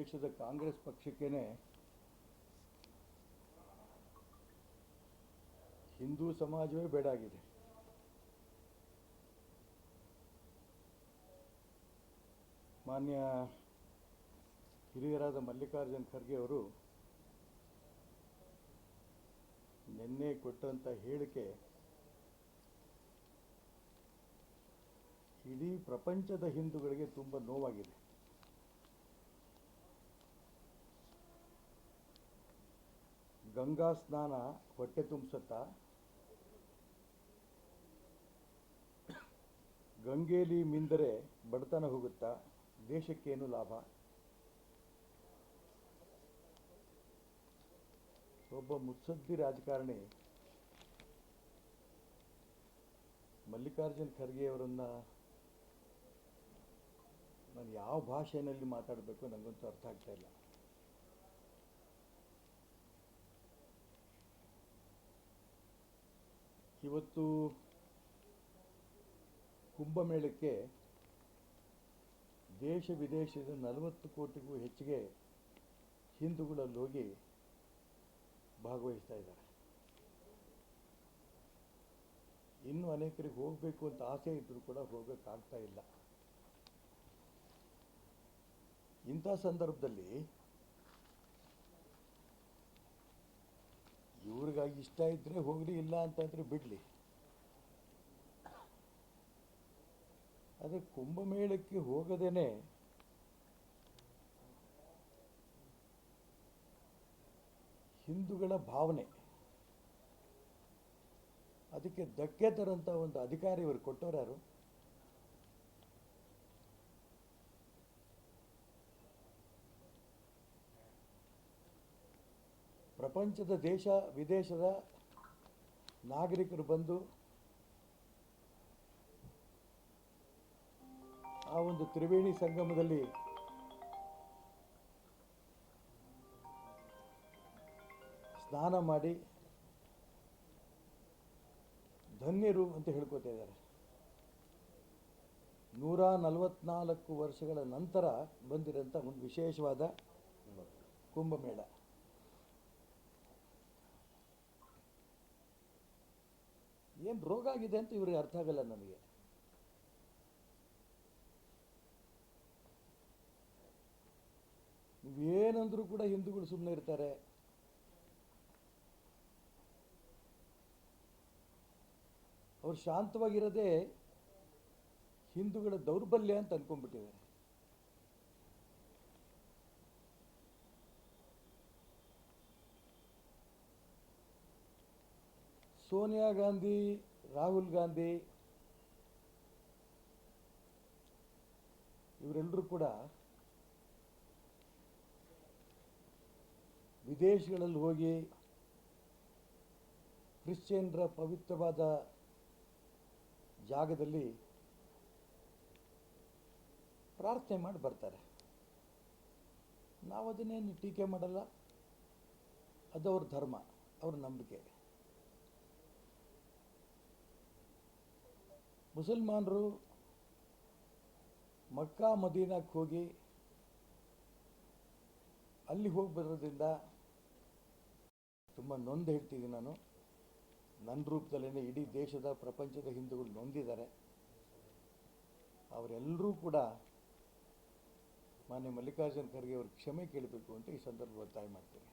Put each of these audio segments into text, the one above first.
ದೇಶದ ಕಾಂಗ್ರೆಸ್ ಪಕ್ಷಕ್ಕೇನೆ ಹಿಂದೂ ಸಮಾಜವೇ ಬೇಡಾಗಿದೆ. ಮಾನ್ಯ ಹಿರಿಯರಾದ ಮಲ್ಲಿಕಾರ್ಜುನ್ ಖರ್ಗೆ ಅವರು ನಿನ್ನೆ ಕೊಟ್ಟಂಥ ಹೇಳಿಕೆ ಇಡೀ ಪ್ರಪಂಚದ ಹಿಂದೂಗಳಿಗೆ ತುಂಬ ನೋವಾಗಿದೆ. ಗಂಗಾ ಸ್ನಾನ ಹೊಟ್ಟೆ ತುಂಬಿಸುತ್ತಾ, ಗಂಗೆಯಲ್ಲಿ ಮಿಂದರೆ ಬಡತನ ಹೋಗುತ್ತಾ, ದೇಶಕ್ಕೇನು ಲಾಭ? ಒಬ್ಬ ಮುತ್ಸದ್ದಿ ರಾಜಕಾರಣಿ ಮಲ್ಲಿಕಾರ್ಜುನ್ ಖರ್ಗೆ ಅವರನ್ನು ನಾನು ಯಾವ ಭಾಷೆಯಲ್ಲಿ ಮಾತಾಡಬೇಕು ನನಗಂತೂ ಅರ್ಥ ಆಗ್ತಾ ಇಲ್ಲ. ಇವತ್ತು ಕುಂಭಮೇಳಕ್ಕೆ ದೇಶ ವಿದೇಶದ 40 ಕೋಟಿಗೂ ಹೆಚ್ಚಿಗೆ ಹಿಂದೂಗಳಲ್ಲಿ ಹೋಗಿ ಭಾಗವಹಿಸ್ತಾ ಇದ್ದಾರೆ. ಇನ್ನೂ ಅನೇಕರಿಗೆ ಹೋಗಬೇಕು ಅಂತ ಆಸೆ ಇದ್ದರೂ ಕೂಡ ಹೋಗೋಕ್ಕಾಗ್ತಾ ಇಲ್ಲ. ಇಂಥ ಸಂದರ್ಭದಲ್ಲಿ ಇವ್ರಿಗಾಗಿ ಇಷ್ಟ ಇದ್ದರೆ ಹೋಗಲಿ, ಇಲ್ಲ ಅಂತಂದರೆ ಬಿಡಲಿ. ಆದರೆ ಕುಂಭಮೇಳಕ್ಕೆ ಹೋಗದೇನೆ ಹಿಂದೂಗಳ ಭಾವನೆ ಅದಕ್ಕೆ ಧಕ್ಕೆ ತರಂಥ ಒಂದು ಅಧಿಕಾರ ಇವರು ಕೊಟ್ಟವರು ಯಾರು? ಪ್ರಪಂಚದ ದೇಶ ವಿದೇಶದ ನಾಗರಿಕರು ಬಂದು ಆ ಒಂದು ತ್ರಿವೇಣಿ ಸಂಗಮದಲ್ಲಿ ಸ್ನಾನ ಮಾಡಿ ಧನ್ಯರು ಅಂತ ಹೇಳ್ಕೊತಾ ಇದ್ದಾರೆ. 144 ವರ್ಷಗಳ ನಂತರ ಬಂದಿರೋಂಥ ಒಂದು ವಿಶೇಷವಾದ ಕುಂಭಮೇಳ. ಏನು ರೋಗ ಆಗಿದೆ ಅಂತ ಇವ್ರಿಗೆ ಅರ್ಥ ಆಗಲ್ಲ ನನಗೆ. ನೀವೇನಂದ್ರೂ ಕೂಡ ಹಿಂದೂಗಳು ಸುಮ್ಮನೆ ಇರ್ತಾರೆ. ಅವ್ರು ಶಾಂತವಾಗಿರೋದೇ ಹಿಂದೂಗಳ ದೌರ್ಬಲ್ಯ ಅಂತ ಅನ್ಕೊಂಡ್ಬಿಟ್ಟಿದ್ದಾರೆ. ಸೋನಿಯಾ ಗಾಂಧಿ, ರಾಹುಲ್ ಗಾಂಧಿ ಇವರೆಲ್ಲರೂ ಕೂಡ ವಿದೇಶಗಳಲ್ಲಿ ಹೋಗಿ ಕ್ರಿಶ್ಚಿಯನ್ರ ಪವಿತ್ರವಾದ ಜಾಗದಲ್ಲಿ ಪ್ರಾರ್ಥನೆ ಮಾಡಿ ಬರ್ತಾರೆ. ನಾವು ಅದನ್ನೇನು ಟೀಕೆ ಮಾಡಲ್ಲ. ಅದು ಅವ್ರ ಧರ್ಮ, ಅವ್ರ ನಂಬಿಕೆ. ಮುಸಲ್ಮಾನರು ಮಕ್ಕಾ ಮದೀನಾಕ್ಕೆ ಹೋಗಿ ಅಲ್ಲಿ ಹೋಗಿ ಬರೋದ್ರಿಂದ ತುಂಬ ನೊಂದು ಹೇಳ್ತಿದ್ದೀನಿ ನಾನು. ನನ್ನ ರೂಪದಲ್ಲೇ ಇಡೀ ದೇಶದ ಪ್ರಪಂಚದ ಹಿಂದೂಗಳು ನೊಂದಿದ್ದಾರೆ. ಅವರೆಲ್ಲರೂ ಕೂಡ ಮಾನ್ಯ ಮಲ್ಲಿಕಾರ್ಜುನ್ ಖರ್ಗೆ ಅವ್ರಿಗೆ ಕ್ಷಮೆ ಕೇಳಬೇಕು ಅಂತ ಈ ಸಂದರ್ಭ ಒತ್ತಾಯ ಮಾಡ್ತೀನಿ.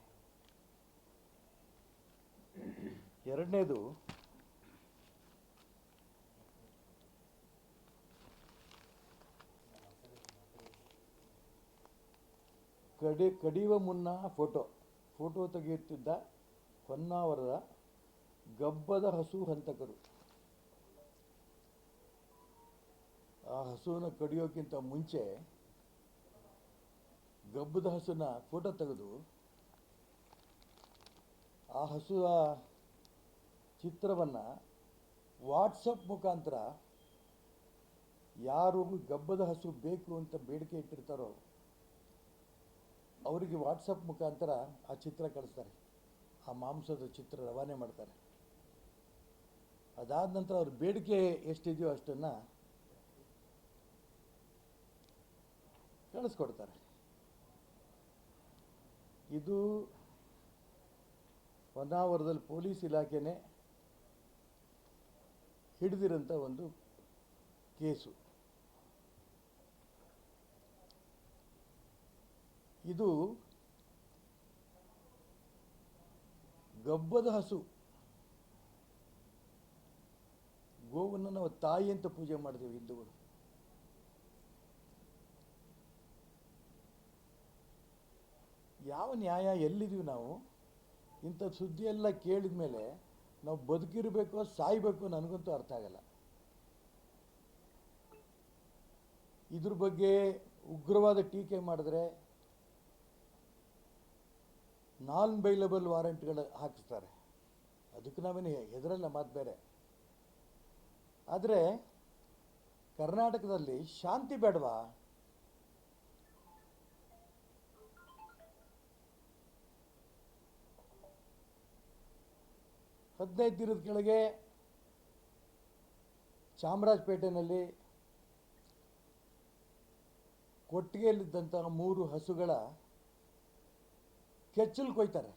ಎರಡನೇದು, ಕಡಿಯುವ ಮುನ್ನ ಫೋಟೋ ತೆಗೆಯುತ್ತಿದ್ದ ಹೊನ್ನಾವರದ ಗಬ್ಬದ ಹಸು ಹಂತಕರು ಆ ಹಸುವನ್ನು ಕಡಿಯೋಕ್ಕಿಂತ ಮುಂಚೆ ಗಬ್ಬದ ಹಸುನ ಫೋಟೋ ತೆಗೆದು ಆ ಹಸುವ ಚಿತ್ರವನ್ನು ವಾಟ್ಸಪ್ ಮುಖಾಂತರ ಯಾರು ಗಬ್ಬದ ಹಸು ಬೇಕು ಅಂತ ಬೇಡಿಕೆ ಇಟ್ಟಿರ್ತಾರೋ ಅವರಿಗೆ ವಾಟ್ಸಪ್ ಮುಖಾಂತರ ಆ ಚಿತ್ರ ಕಳಿಸ್ತಾರೆ. ಆ ಮಾಂಸದ ಚಿತ್ರ ರವಾನೆ ಮಾಡ್ತಾರೆ. ಅದಾದ ನಂತರ ಅವ್ರ ಬೇಡಿಕೆ ಎಷ್ಟಿದೆಯೋ ಅಷ್ಟನ್ನು ಕಳಿಸ್ಕೊಡ್ತಾರೆ. ಇದು ಹೊನ್ನಾವರದಲ್ಲಿ ಪೊಲೀಸ್ ಇಲಾಖೆನೇ ಹಿಡಿದಿರೋಂಥ ಒಂದು ಕೇಸು. ಇದು ಗಬ್ಬದ ಹಸು. ಗೋವನ್ನು ನಾವು ತಾಯಿ ಅಂತ ಪೂಜೆ ಮಾಡ್ತೀವಿ ಹಿಂದೂಗಳು. ಯಾವ ನ್ಯಾಯ, ಎಲ್ಲಿದ್ದೀವಿ ನಾವು? ಇಂಥ ಸುದ್ದಿ ಎಲ್ಲ ಕೇಳಿದ ಮೇಲೆ ನಾವು ಬದುಕಿರಬೇಕೋ ಸಾಯ್ಬೇಕು ನನಗಂತೂ ಅರ್ಥ ಆಗಲ್ಲ. ಇದ್ರ ಬಗ್ಗೆ ಉಗ್ರವಾದ ಟೀಕೆ ಮಾಡಿದ್ರೆ ನಾನ್ ಬೈಲಬಲ್ ವಾರೆಂಟ್ಗಳು ಹಾಕಿಸ್ತಾರೆ. ಅದಕ್ಕೆ ನಾವೇನು ಹೆದರಲ್ಲ, ಮಾತು ಬೇರೆ. ಆದರೆ ಕರ್ನಾಟಕದಲ್ಲಿ ಶಾಂತಿ ಬೇಡವಾ? ಹದಿನೈದು ದಿನದ ಕೆಳಗೆ ಚಾಮರಾಜಪೇಟೆಯಲ್ಲಿ ಕೊಟ್ಟಿಗೆಯಲ್ಲಿದ್ದಂತಹ 3 ಹಸುಗಳ ಕೆಚ್ಚಲು ಕೊಯ್ತಾರೆ.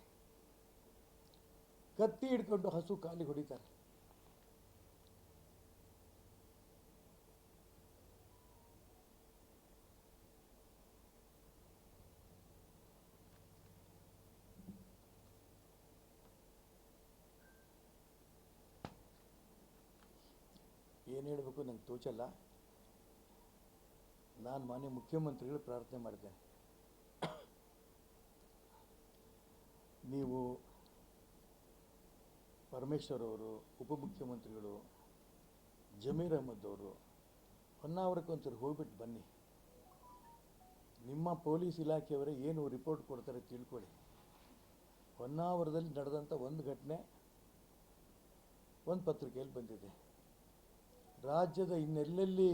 ಕತ್ತಿ ಹಿಡ್ಕೊಂಡು ಹಸು ಕಾಲಿಗೆ ಹೊಡಿತಾರೆ. ಏನು ಹೇಳಬೇಕು ನಂಗೆ ತೋಚಲ್ಲ. ನಾನು ಮಾನ್ಯ ಮುಖ್ಯಮಂತ್ರಿಗಳು ಪ್ರಾರ್ಥನೆ ಮಾಡಿದ್ದೇನೆ, ನೀವು ಪರಮೇಶ್ವರ್ ಅವರು, ಉಪಮುಖ್ಯಮಂತ್ರಿಗಳು, ಜಮೀರ್ ಅಹಮದ್ ಅವರು ಹೊನ್ನಾವರಕ್ಕೆ ಒಂದ್ಸರಿ ಹೋಗ್ಬಿಟ್ಟು ಬನ್ನಿ. ನಿಮ್ಮ ಪೊಲೀಸ್ ಇಲಾಖೆಯವರೇ ಏನು ರಿಪೋರ್ಟ್ ಕೊಡ್ತಾರೆ ತಿಳ್ಕೊಳ್ಳಿ. ಹೊನ್ನಾವರದಲ್ಲಿ ನಡೆದಂಥ ಒಂದು ಘಟನೆ ಒಂದು ಪತ್ರಿಕೆಯಲ್ಲಿ ಬಂದಿದೆ. ರಾಜ್ಯದ ಇನ್ನೆಲ್ಲೆಲ್ಲಿ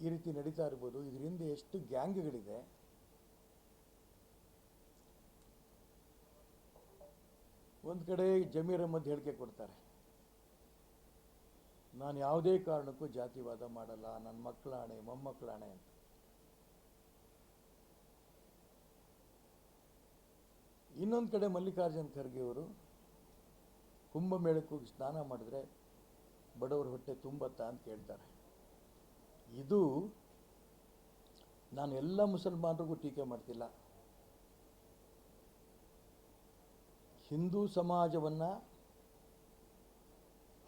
ಈ ರೀತಿ ನಡೀತಾ ಇರ್ಬೋದು. ಇದರಿಂದ ಎಷ್ಟು ಗ್ಯಾಂಗ್ಗಳಿದೆ. ಒಂದು ಕಡೆ ಜಮೀರ್ ಅಹಮದ್ ಹೇಳಿಕೆ ಕೊಡ್ತಾರೆ, ನಾನು ಯಾವುದೇ ಕಾರಣಕ್ಕೂ ಜಾತಿವಾದ ಮಾಡಲ್ಲ, ನನ್ನ ಮಕ್ಕಳ ಆಣೆ ಮೊಮ್ಮಕ್ಕಳ ಆಣೆ ಅಂತ. ಇನ್ನೊಂದು ಕಡೆ ಮಲ್ಲಿಕಾರ್ಜುನ್ ಖರ್ಗೆ ಅವರು ಕುಂಭಮೇಳಕ್ಕೆ ಹೋಗಿ ಸ್ನಾನ ಮಾಡಿದ್ರೆ ಬಡವರ ಹೊಟ್ಟೆ ತುಂಬತ್ತಾ ಅಂತ ಕೇಳ್ತಾರೆ. ಇದು ನಾನು ಎಲ್ಲ ಮುಸಲ್ಮಾನರಿಗೂ ಟೀಕೆ ಮಾಡ್ತಿಲ್ಲ. ಹಿಂದೂ ಸಮಾಜವನ್ನು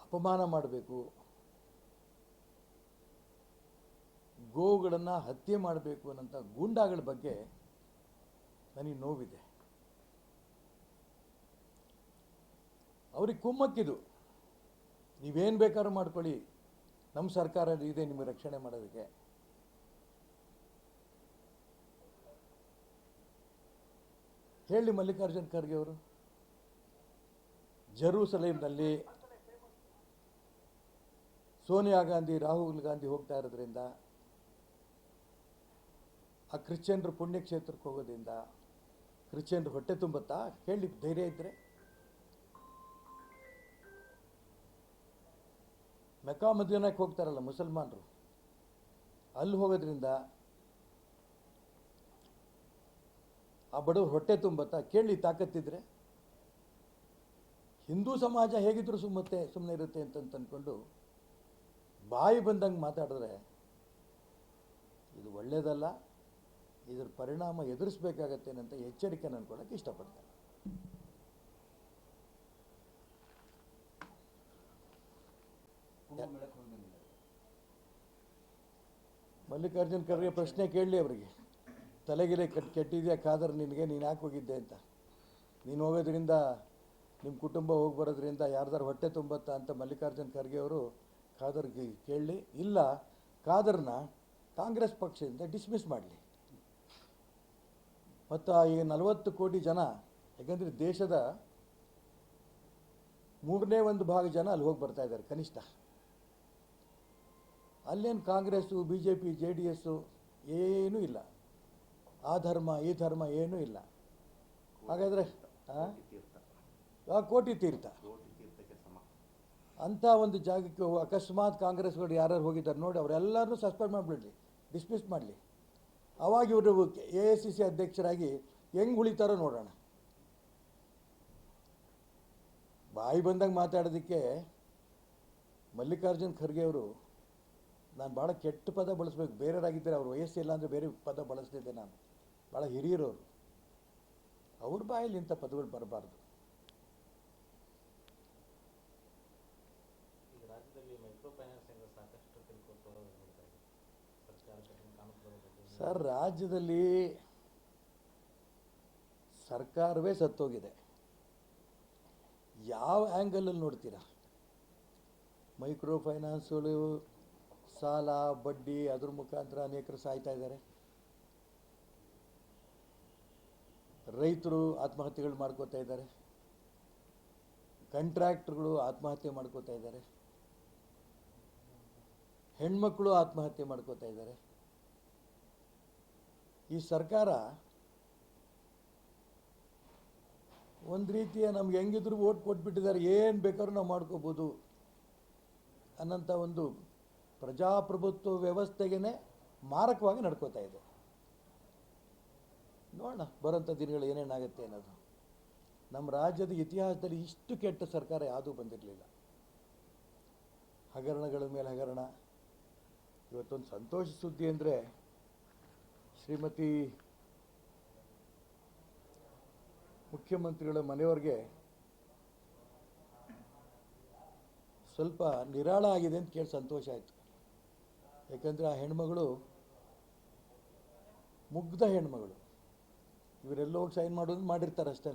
ಅಪಮಾನ ಮಾಡಬೇಕು, ಗೋವುಗಳನ್ನು ಹತ್ಯೆ ಮಾಡಬೇಕು ಅನ್ನೋಂಥ ಗೂಂಡಾಗಳ ಬಗ್ಗೆ ನನಗೆ ನೋವಿದೆ. ಅವ್ರಿಗೆ ಕುಮ್ಮಕ್ಕಿದು, ನೀವೇನು ಬೇಕಾದ್ರೂ ಮಾಡ್ಕೊಳ್ಳಿ, ನಮ್ಮ ಸರ್ಕಾರ ಇದೆ ನಿಮಗೆ ರಕ್ಷಣೆ ಮಾಡೋದಕ್ಕೆ. ಹೇಳಿ ಮಲ್ಲಿಕಾರ್ಜುನ್ ಖರ್ಗೆ ಅವರು, ಜೆರೂಸಲೇಮ್ನಲ್ಲಿ ಸೋನಿಯಾ ಗಾಂಧಿ, ರಾಹುಲ್ ಗಾಂಧಿ ಹೋಗ್ತಾ ಇರೋದ್ರಿಂದ, ಆ ಕ್ರಿಶ್ಚಿಯನ್ರು ಪುಣ್ಯಕ್ಷೇತ್ರಕ್ಕೆ ಹೋಗೋದ್ರಿಂದ ಕ್ರಿಶ್ಚಿಯನ್ರು ಹೊಟ್ಟೆ ತುಂಬತ್ತಾ? ಹೇಳಿ ಧೈರ್ಯ ಇದ್ದರೆ. ಮೆಕ್ಕಾ ಮದೀನಾಕ್ಕೆ ಹೋಗ್ತಾರಲ್ಲ ಮುಸಲ್ಮಾನರು, ಅಲ್ಲಿ ಹೋಗೋದ್ರಿಂದ ಆ ಬಡವರು ಹೊಟ್ಟೆ ತುಂಬತ್ತಾ? ಕೇಳಿ ತಾಕತ್ತಿದ್ರೆ. ಹಿಂದೂ ಸಮಾಜ ಹೇಗಿದ್ರು ಸುಮ್ಮನೆ ಇರುತ್ತೆ ಅಂತ ಅಂದ್ಕೊಂಡು ಬಾಯಿ ಬಂದಂಗೆ ಮಾತಾಡಿದ್ರೆ ಇದು ಒಳ್ಳೆಯದಲ್ಲ. ಇದರ ಪರಿಣಾಮ ಎದುರಿಸಬೇಕಾಗತ್ತೆ ಅಂತ ಎಚ್ಚರಿಕೆ ಅನ್ಕೊಳ್ಳೋಕೆ ಇಷ್ಟಪಡ್ತೇನೆ. ಮಲ್ಲಿಕಾರ್ಜುನ್ ಖರ್ಗೆ ಪ್ರಶ್ನೆ ಕೇಳಲಿ ಅವರಿಗೆ, ತಲೆಗಿಲೆ ಕೆಟ್ಟಿದೆಯಾ ಖಾದರ್ ನಿನಗೆ, ನೀನು ಯಾಕೆ ಹೋಗಿದ್ದೆ ಅಂತ. ನೀನು ಹೋಗೋದ್ರಿಂದ ನಿಮ್ಮ ಕುಟುಂಬ ಹೋಗಿ ಬರೋದ್ರಿಂದ ಯಾರ್ದಾರು ಹೊಟ್ಟೆ ತುಂಬತ್ತಾ ಅಂತ ಮಲ್ಲಿಕಾರ್ಜುನ್ ಖರ್ಗೆ ಅವರು ಖಾದರ್ಗೆ ಕೇಳಲಿ. ಇಲ್ಲ, ಖಾದರ್ನ ಕಾಂಗ್ರೆಸ್ ಪಕ್ಷದಿಂದ ಡಿಸ್ಮಿಸ್ ಮಾಡಲಿ. ಮತ್ತು ಈ 40 ಕೋಟಿ ಜನ, ಯಾಕಂದರೆ ದೇಶದ 1/3 ಜನ ಅಲ್ಲಿ ಹೋಗಿ ಬರ್ತಾ ಇದ್ದಾರೆ ಕನಿಷ್ಠ. ಅಲ್ಲೇನು ಕಾಂಗ್ರೆಸ್ಸು, BJP, JDS ಏನೂ ಇಲ್ಲ. ಆ ಧರ್ಮ ಈ ಧರ್ಮ ಏನೂ ಇಲ್ಲ. ಹಾಗಾದರೆ ಕೋಟಿ ತೀರ್ಥ ಅಂಥ ಒಂದು ಜಾಗಕ್ಕೆ ಅಕಸ್ಮಾತ್ ಕಾಂಗ್ರೆಸ್ಗಳು ಯಾರು ಹೋಗಿದ್ದಾರೆ ನೋಡಿ, ಅವರೆಲ್ಲರನ್ನೂ ಸಸ್ಪೆಂಡ್ ಮಾಡಿಬಿಡ್ಲಿ, ಡಿಸ್ಮಿಸ್ ಮಾಡಲಿ. ಆವಾಗ ಇವರು AICC ಅಧ್ಯಕ್ಷರಾಗಿ ಹೆಂಗೆ ಉಳಿತಾರೋ ನೋಡೋಣ. ಬಾಯಿ ಬಂದಾಗ ಮಾತಾಡೋದಕ್ಕೆ ಮಲ್ಲಿಕಾರ್ಜುನ್ ಖರ್ಗೆ ಅವರು, ನಾನು ಭಾಳ ಕೆಟ್ಟ ಪದ ಬಳಸ್ಬೇಕು, ಬೇರೆಯವರಾಗಿದ್ದರೆ ಅವ್ರ ವಯಸ್ಸಿಲ್ಲ ಅಂದರೆ ಬೇರೆ ಪದ ಬಳಸ್ತಿದ್ದೆ. ನಾನು ಭಾಳ ಹಿರಿಯರವರು, ಅವ್ರ ಬಾಯಲ್ಲಿ ಇಂಥ ಪದಗಳು ಬರಬಾರ್ದು. ಸರ್, ರಾಜ್ಯದಲ್ಲಿ ಸರ್ಕಾರವೇ ಸತ್ತೋಗಿದೆ. ಯಾವ ಆ್ಯಂಗಲಲ್ಲಿ ನೋಡ್ತೀರಾ? ಮೈಕ್ರೋ ಫೈನಾನ್ಸ್ಗಳು, ಸಾಲ, ಬಡ್ಡಿ, ಅದ್ರ ಮುಖಾಂತರ ಅನೇಕರು ಸಾಯ್ತಾ ಇದ್ದಾರೆ. ರೈತರು ಆತ್ಮಹತ್ಯೆಗಳು ಮಾಡ್ಕೋತಾ ಇದ್ದಾರೆ. ಕಾಂಟ್ರಾಕ್ಟರ್ಗಳು ಆತ್ಮಹತ್ಯೆ ಮಾಡ್ಕೋತಾ ಇದ್ದಾರೆ. ಹೆಣ್ಮಕ್ಳು ಆತ್ಮಹತ್ಯೆ ಮಾಡ್ಕೋತಾ ಇದ್ದಾರೆ. ಈ ಸರ್ಕಾರ ಒಂದು ರೀತಿಯ ನಮ್ಗೆ ಹೆಂಗಿದ್ರು ಓಟ್ ಕೊಟ್ಬಿಟ್ಟಿದ್ದಾರೆ, ಏನು ಬೇಕಾದ್ರೂ ನಾವು ಮಾಡ್ಕೋಬೋದು ಅನ್ನೋಂಥ ಒಂದು ಪ್ರಜಾಪ್ರಭುತ್ವ ವ್ಯವಸ್ಥೆಗೇ ಮಾರಕವಾಗಿ ನಡ್ಕೋತಾ ಇದೆ. ನೋಡೋಣ ಬರೋಂಥ ದಿನಗಳು ಏನೇನಾಗುತ್ತೆ ಅನ್ನೋದು. ನಮ್ಮ ರಾಜ್ಯದ ಇತಿಹಾಸದಲ್ಲಿ ಇಷ್ಟು ಕೆಟ್ಟ ಸರ್ಕಾರ ಯಾವುದೂ ಬಂದಿರಲಿಲ್ಲ. ಹಗರಣಗಳ ಮೇಲೆ ಹಗರಣ. ಇವತ್ತೊಂದು ಸಂತೋಷ ಸುದ್ದಿ ಅಂದರೆ, ಶ್ರೀಮತಿ ಮುಖ್ಯಮಂತ್ರಿಗಳ ಮನೆಯವ್ರಿಗೆ ಸ್ವಲ್ಪ ನಿರಾಳ ಆಗಿದೆ ಅಂತ ಕೇಳಿ ಸಂತೋಷ ಆಯಿತು. ಯಾಕಂದರೆ ಆ ಹೆಣ್ಮಗಳು ಮುಗ್ಧ ಹೆಣ್ಮಗಳು. ಇವರೆಲ್ಲೋ ಹೋಗಿ ಸೈನ್ ಮಾಡೋದು ಮಾಡಿರ್ತಾರೆ ಅಷ್ಟೇ.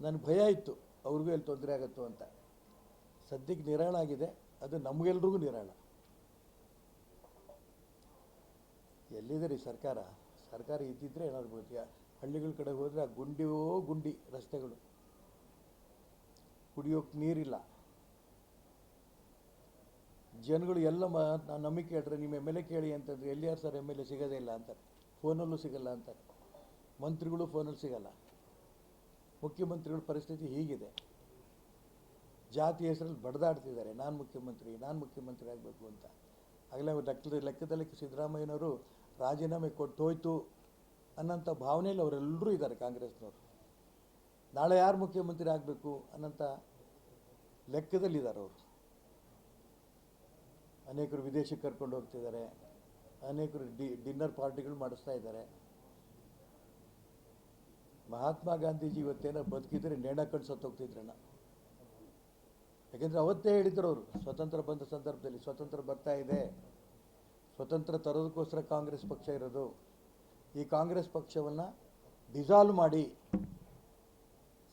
ನನಗೆ ಭಯ ಇತ್ತು ಅವ್ರಿಗೂ ಎಲ್ಲಿ ತೊಂದರೆ ಆಗುತ್ತೋ ಅಂತ. ಸದ್ಯಕ್ಕೆ ನಿರಾಳ ಆಗಿದೆ, ಅದು ನಮಗೆಲ್ರಿಗೂ ನಿರಾಳ. ಎಲ್ಲಿದೆ ರೀ ಸರ್ಕಾರ? ಸರ್ಕಾರ ಇದ್ದಿದ್ರೆ ಏನಾದ್ರು ಬೋದ್ಯಾ? ಹಳ್ಳಿಗಳ ಕಡೆ ಹೋದರೆ ಆ ಗುಂಡಿ ರಸ್ತೆಗಳು, ಕುಡಿಯೋಕ್ಕೆ ನೀರಿಲ್ಲ. ಜನಗಳು ಎಲ್ಲ ನಮಗೆ ಕೇಳ್ರೆ ನಿಮ್ಮ ಎಮ್ ಎಲ್ ಎ ಕೇಳಿ ಅಂತಂದರೆ, ಎಲ್ಲಿಯಾರು ಸರ್ ಎಮ್ ಎಲ್ ಎ ಸಿಗೋದೇ ಇಲ್ಲ ಅಂತಾರೆ. ಫೋನಲ್ಲೂ ಸಿಗಲ್ಲ ಅಂತಾರೆ. ಮಂತ್ರಿಗಳು ಫೋನಲ್ಲಿ ಸಿಗಲ್ಲ. ಮುಖ್ಯಮಂತ್ರಿಗಳ ಪರಿಸ್ಥಿತಿ ಹೀಗಿದೆ. ಜಾತಿ ಹೆಸರಲ್ಲಿ ಬಡ್ದಾಡ್ತಿದ್ದಾರೆ, ನಾನು ಮುಖ್ಯಮಂತ್ರಿ ಆಗಬೇಕು ಅಂತ. ಆಗಲೇ ಲೆಕ್ಕದಲ್ಲಿ ಸಿದ್ದರಾಮಯ್ಯನವರು ರಾಜೀನಾಮೆ ಕೊಟ್ಟೋಯ್ತು ಅನ್ನೋಂಥ ಭಾವನೆಯಲ್ಲಿ ಅವರೆಲ್ಲರೂ ಇದ್ದಾರೆ. ಕಾಂಗ್ರೆಸ್ನವರು ನಾಳೆ ಯಾರು ಮುಖ್ಯಮಂತ್ರಿ ಆಗಬೇಕು ಅನ್ನೋಂಥ ಲೆಕ್ಕದಲ್ಲಿದ್ದಾರೆ ಅವರು. ಅನೇಕರು ವಿದೇಶಕ್ಕೆ ಕರ್ಕೊಂಡು ಹೋಗ್ತಿದ್ದಾರೆ, ಅನೇಕರು ಡಿನ್ನರ್ ಪಾರ್ಟಿಗಳು ಮಾಡಿಸ್ತಾ ಇದ್ದಾರೆ. ಮಹಾತ್ಮ ಗಾಂಧೀಜಿ ಇವತ್ತೇನೋ ಬದುಕಿದ್ರೆ ನೇಣಾಕೊಂಡು ಸತ್ತೋಗ್ತಿದ್ರಣ್ಣ. ಯಾಕೆಂದರೆ ಅವತ್ತೇ ಹೇಳಿದ್ರು ಅವರು, ಸ್ವತಂತ್ರ ಬಂದ ಸಂದರ್ಭದಲ್ಲಿ, ಸ್ವತಂತ್ರ ಬರ್ತಾ ಇದೆ, ಸ್ವತಂತ್ರ ತರೋದಕ್ಕೋಸ್ಕರ ಕಾಂಗ್ರೆಸ್ ಪಕ್ಷ ಇರೋದು, ಈ ಕಾಂಗ್ರೆಸ್ ಪಕ್ಷವನ್ನು ಡಿಸಾಲ್ವ್ ಮಾಡಿ.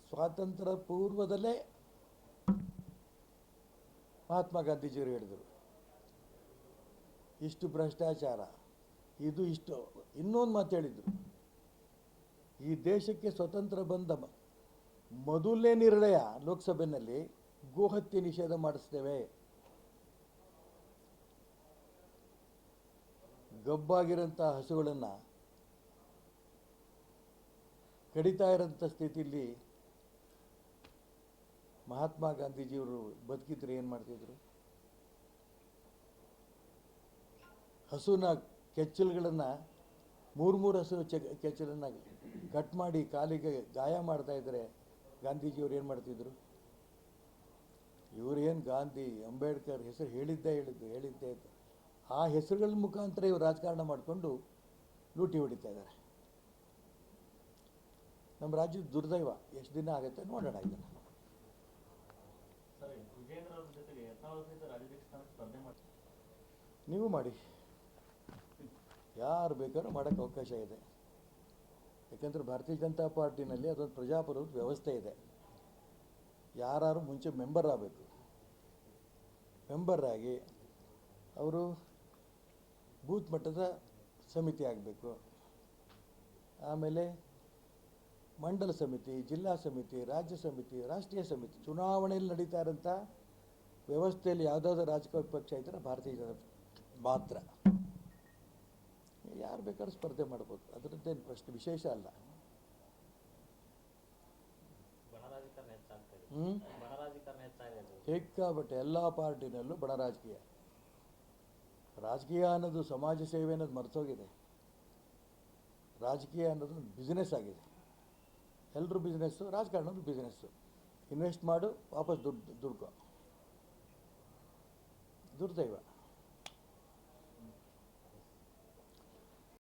ಸ್ವಾತಂತ್ರ್ಯ ಪೂರ್ವದಲ್ಲೇ ಮಹಾತ್ಮ ಗಾಂಧೀಜಿಯವರು ಹೇಳಿದರು, ಇಷ್ಟು ಭ್ರಷ್ಟಾಚಾರ, ಇಷ್ಟು. ಇನ್ನೊಂದು ಮಾತು ಹೇಳಿದರು, ಈ ದೇಶಕ್ಕೆ ಸ್ವತಂತ್ರ ಬಂದ ಮೊದಲನೇ ನಿರ್ಣಯ ಲೋಕಸಭೆಯಲ್ಲಿ ಗೋಹತ್ಯೆ ನಿಷೇಧ ಮಾಡಿಸ್ತೇವೆ. ಗಬ್ಬಾಗಿರೋಂಥ ಹಸುಗಳನ್ನು ಕಡಿತಾ ಇರೋಂಥ ಸ್ಥಿತಿಯಲ್ಲಿ ಮಹಾತ್ಮ ಗಾಂಧೀಜಿಯವರು ಬದುಕಿದ್ರೆ ಏನು ಮಾಡ್ತಿದ್ರು? ಹಸುನ ಕೆಚ್ಚಲುಗಳನ್ನು ಮೂರು ಹಸು ಕೆಚ್ಚಲನ್ನು ಕಟ್ ಮಾಡಿ ಕಾಲಿಗೆ ಗಾಯ ಮಾಡ್ತಾ ಇದ್ದರೆ ಗಾಂಧೀಜಿಯವರು ಏನು ಮಾಡ್ತಿದ್ರು? ಇವರೇನು ಗಾಂಧಿ, ಅಂಬೇಡ್ಕರ್ ಹೆಸರು ಹೇಳಿದ್ದೇ ಅಂತ ಆ ಹೆಸರುಗಳ ಮುಖಾಂತರ ಇವರು ರಾಜಕಾರಣ ಮಾಡಿಕೊಂಡು ಲೂಟಿ ಹೊಡಿತಾ ಇದ್ದಾರೆ. ನಮ್ಮ ರಾಜ್ಯದ ದುರ್ದೈವ. ಎಷ್ಟು ದಿನ ಆಗುತ್ತೆ ನೋಡೋಣ ಇದನ್ನು. ನೀವು ಮಾಡಿ, ಯಾರು ಬೇಕಾದ್ರೂ ಮಾಡೋಕ್ಕೆ ಅವಕಾಶ ಇದೆ. ಯಾಕಂದರೆ ಭಾರತೀಯ ಜನತಾ ಪಾರ್ಟಿನಲ್ಲಿ ಅದೊಂದು ಪ್ರಜಾಪ್ರಭುತ್ವ ವ್ಯವಸ್ಥೆ ಇದೆ. ಯಾರು ಮುಂಚೆ ಮೆಂಬರ್ ಆಗಬೇಕು, ಮೆಂಬರ್ ಆಗಿ ಅವರು ಬೂತ್ ಮಟ್ಟದ ಸಮಿತಿ ಆಗಬೇಕು, ಆಮೇಲೆ ಮಂಡಲ ಸಮಿತಿ, ಜಿಲ್ಲಾ ಸಮಿತಿ, ರಾಜ್ಯ ಸಮಿತಿ, ರಾಷ್ಟ್ರೀಯ ಸಮಿತಿ. ಚುನಾವಣೆಯಲ್ಲಿ ನಡೀತಾ ಇರೋಂಥ ವ್ಯವಸ್ಥೆಯಲ್ಲಿ ಯಾವುದಾದ್ರೂ ರಾಜಕೀಯ ಪಕ್ಷ ಇದ್ದರೆ ಭಾರತೀಯ ಜನತಾ ಮಾತ್ರ. ಯಾರು ಬೇಕಾದ್ರೂ ಸ್ಪರ್ಧೆ ಮಾಡ್ಬೋದು, ಅದರದ್ದೇನು ಪ್ರಶ್ನೆ ವಿಶೇಷ ಅಲ್ಲ. ಸಿಕ್ಕಾಬಟ್ಟೆ ಎಲ್ಲ ಪಾರ್ಟಿನಲ್ಲೂ ಬಣ ರಾಜಕೀಯ. ರಾಜಕೀಯ ಅನ್ನೋದು ಸಮಾಜ ಸೇವೆ ಅನ್ನೋದು ಮರ್ತೋಗಿದೆ. ರಾಜಕೀಯ ಅನ್ನೋದು ಒಂದು ಬಿಸ್ನೆಸ್ ಆಗಿದೆ. ಎಲ್ಲರೂ ಬಿಸ್ನೆಸ್ಸು, ರಾಜಕಾರಣದ್ದು ಬಿಸ್ನೆಸ್ಸು. ಇನ್ವೆಸ್ಟ್ ಮಾಡು, ವಾಪಸ್ ದುಡ್ಕೊ. ದುರ್ದೈವ.